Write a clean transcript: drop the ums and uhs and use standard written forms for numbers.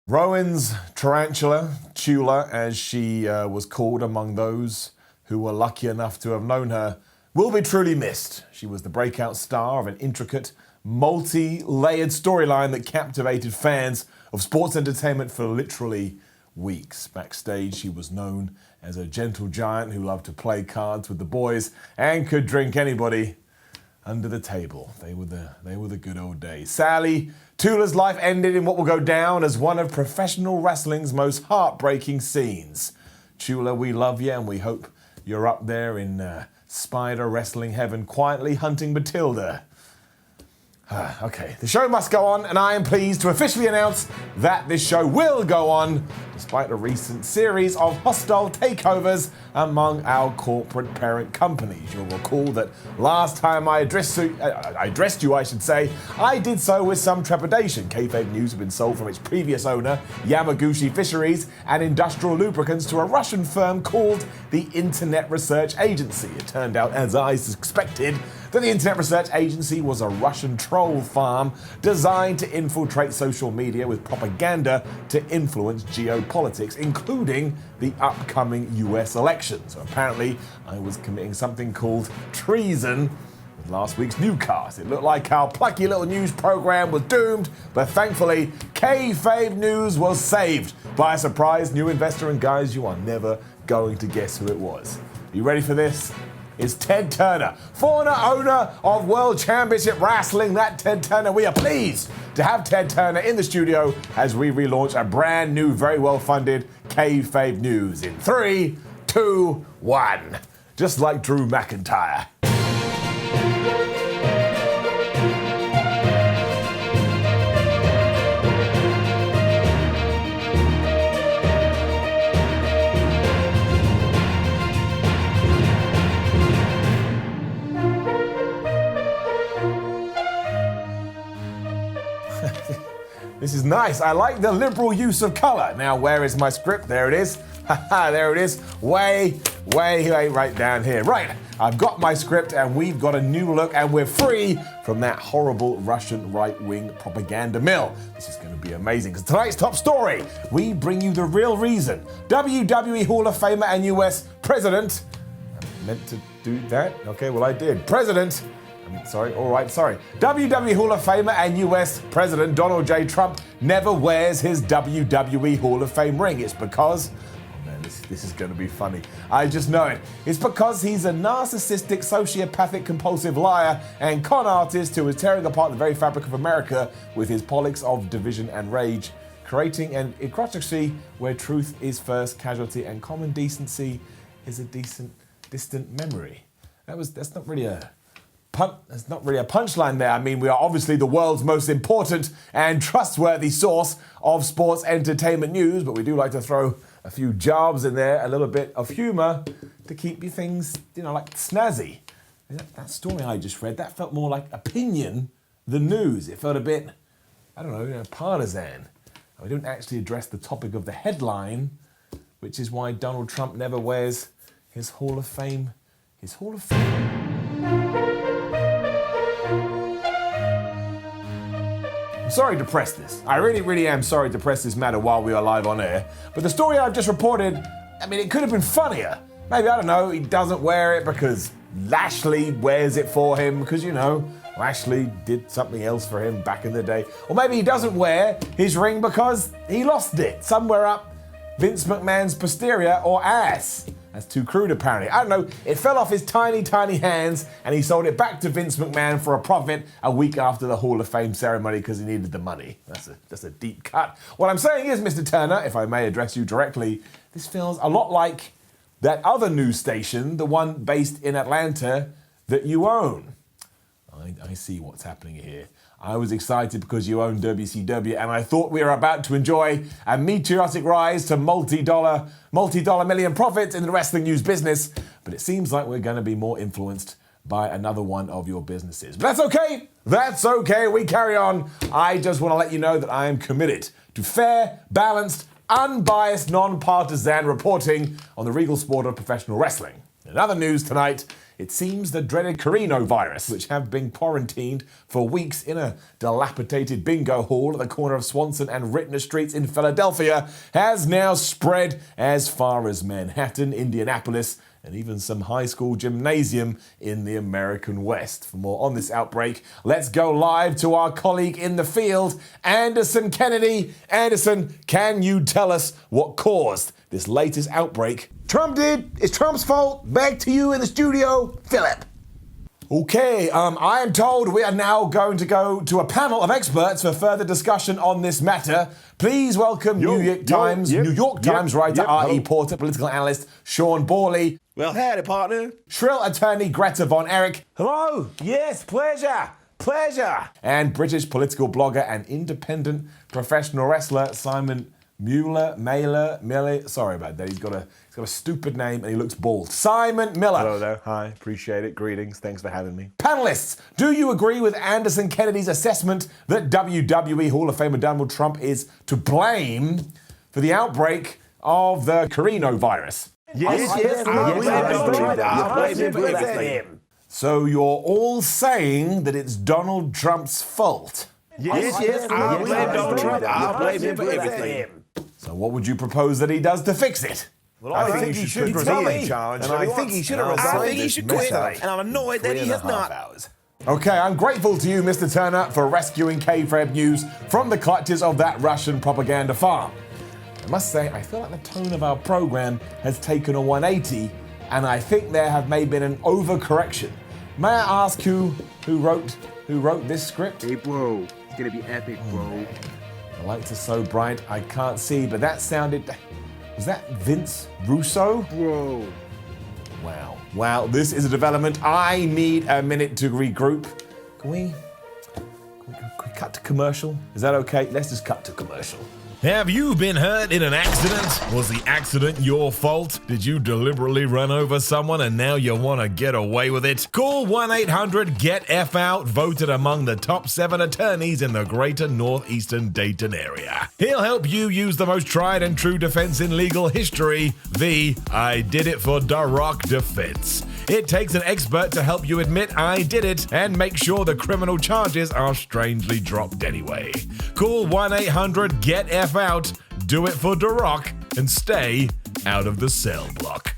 Rowan's tarantula, Tula as she was called among those who were lucky enough to have known her, will be truly missed. She was the breakout star of an intricate, multi-layered storyline that captivated fans of sports entertainment for literally weeks. Backstage, she was known as a gentle giant who loved to play cards with the boys and could drink anybody under the table. They were the good old days. Sadly, Tula's life ended in what will go down as one of professional wrestling's most heartbreaking scenes. Tula, we love you and we hope you're up there in spider wrestling heaven quietly hunting Matilda. Okay, the show must go on, and I am pleased to officially announce that this show will go on, despite a recent series of hostile takeovers among our corporate parent companies. You'll recall that last time I addressed you, I did so with some trepidation. Kayfabe News had been sold from its previous owner, Yamaguchi Fisheries and Industrial Lubricants, to a Russian firm called the Internet Research Agency. It turned out, as I suspected, that the Internet Research Agency was a Russian troll farm designed to infiltrate social media with propaganda to influence geopolitics, including the upcoming US election. So apparently I was committing something called treason with last week's newscast. It looked like our plucky little news program was doomed, but thankfully Kayfabe News was saved by a surprise new investor, and guys, you are never going to guess who it was. You ready for this? Is Ted Turner, former owner of World Championship Wrestling. That Ted Turner, we are pleased to have Ted Turner in the studio as we relaunch a brand new, very well-funded Kayfabe News in 3, 2, 1. Just like Drew McIntyre. This is nice. I like the liberal use of color. Now, where is my script? There it is. Haha, there it is. Way right down here. Right, I've got my script and we've got a new look and we're free from that horrible Russian right-wing propaganda mill. This is going to be amazing because tonight's top story, we bring you the real reason. WWE Hall of Famer and US President, I meant to do that? Okay, well I did. WWE Hall of Famer and US President Donald J. Trump never wears his WWE Hall of Fame ring. It's because, oh man, this is going to be funny. I just know it. It's because he's a narcissistic, sociopathic, compulsive liar and con artist who is tearing apart the very fabric of America with his politics of division and rage, creating an autocracy where truth is first casualty and common decency is a distant memory. That's not really a punchline there. I mean, we are obviously the world's most important and trustworthy source of sports entertainment news, but we do like to throw a few jabs in there, a little bit of humor to keep you things, like snazzy. That story I just read, that felt more like opinion than news. It felt a bit, partisan. We don't actually address the topic of the headline, which is why Donald Trump never wears his Hall of Fame. I'm sorry to press this. I really am sorry to press this matter while we are live on air. But the story I've just reported, it could have been funnier. Maybe, he doesn't wear it because Lashley wears it for him because, Lashley did something else for him back in the day. Or maybe he doesn't wear his ring because he lost it somewhere up Vince McMahon's posterior or ass. That's too crude, apparently. I don't know. It fell off his tiny hands and he sold it back to Vince McMahon for a profit a week after the Hall of Fame ceremony because he needed the money. That's a deep cut. What I'm saying is, Mr. Turner, if I may address you directly, this feels a lot like that other news station, the one based in Atlanta that you own. I see what's happening here. I was excited because you own WCW and I thought we were about to enjoy a meteoric rise to multi-dollar million profits in the wrestling news business, but it seems like we're going to be more influenced by another one of your businesses. But that's okay, we carry on. I just want to let you know that I am committed to fair, balanced, unbiased, non-partisan reporting on the regal sport of professional wrestling. In other news tonight, It seems the dreaded coronavirus, which have been quarantined for weeks in a dilapidated bingo hall at the corner of Swanson and Rittner Streets in Philadelphia, has now spread as far as Manhattan, Indianapolis, and even some high school gymnasium in the American West. For more on this outbreak, let's go live to our colleague in the field, Anderson Kennedy. Anderson, can you tell us what caused this latest outbreak? Trump did. It's Trump's fault. Back to you in the studio, Philip. Okay, I am told we are now going to go to a panel of experts for further discussion on this matter. Please welcome New York Times writer R.E. Porter, political analyst Sean Borley. Well, howdy, partner. Shrill attorney Greta Von Erich. Hello. Yes, pleasure. And British political blogger and independent professional wrestler Simon Miller. Sorry about that. He's got a stupid name and he looks bald. Simon Miller. Hello there. Hi. Appreciate it. Greetings. Thanks for having me. Panelists, do you agree with Anderson Kennedy's assessment that WWE Hall of Famer Donald Trump is to blame for the outbreak of the coronavirus? Yes. So you're all saying that it's Donald Trump's fault? Yes. I blame Donald Trump. I blame him for everything. So what would you propose that he does to fix it? Well, I think he should be challenged. And I think he should have resigned. I think he should quit. And I'm annoyed that he has not. Okay, I'm grateful to you, Mr. Turner, for rescuing Kayfabe News from the clutches of that Russian propaganda farm. I must say, I feel like the tone of our program has taken a 180, and I think there may have been an overcorrection. May I ask who wrote this script? Hey, bro, it's gonna be epic, bro. The lights are so bright I can't see, but that sounded... Was that Vince Russo? Bro. Wow, this is a development. I need a minute to regroup. Can we cut to commercial? Is that okay? Let's just cut to commercial. Have you been hurt in an accident? Was the accident your fault? Did you deliberately run over someone and now you want to get away with it? Call 1-800-GET-F-OUT, voted among the top 7 attorneys in the greater northeastern Dayton area. He'll help you use the most tried and true defense in legal history, the I did it for Da Rock defense. It takes an expert to help you admit I did it and make sure the criminal charges are strangely dropped anyway. Call 1-800-GET-F-OUT, do it for Da Rock, and stay out of the cell block.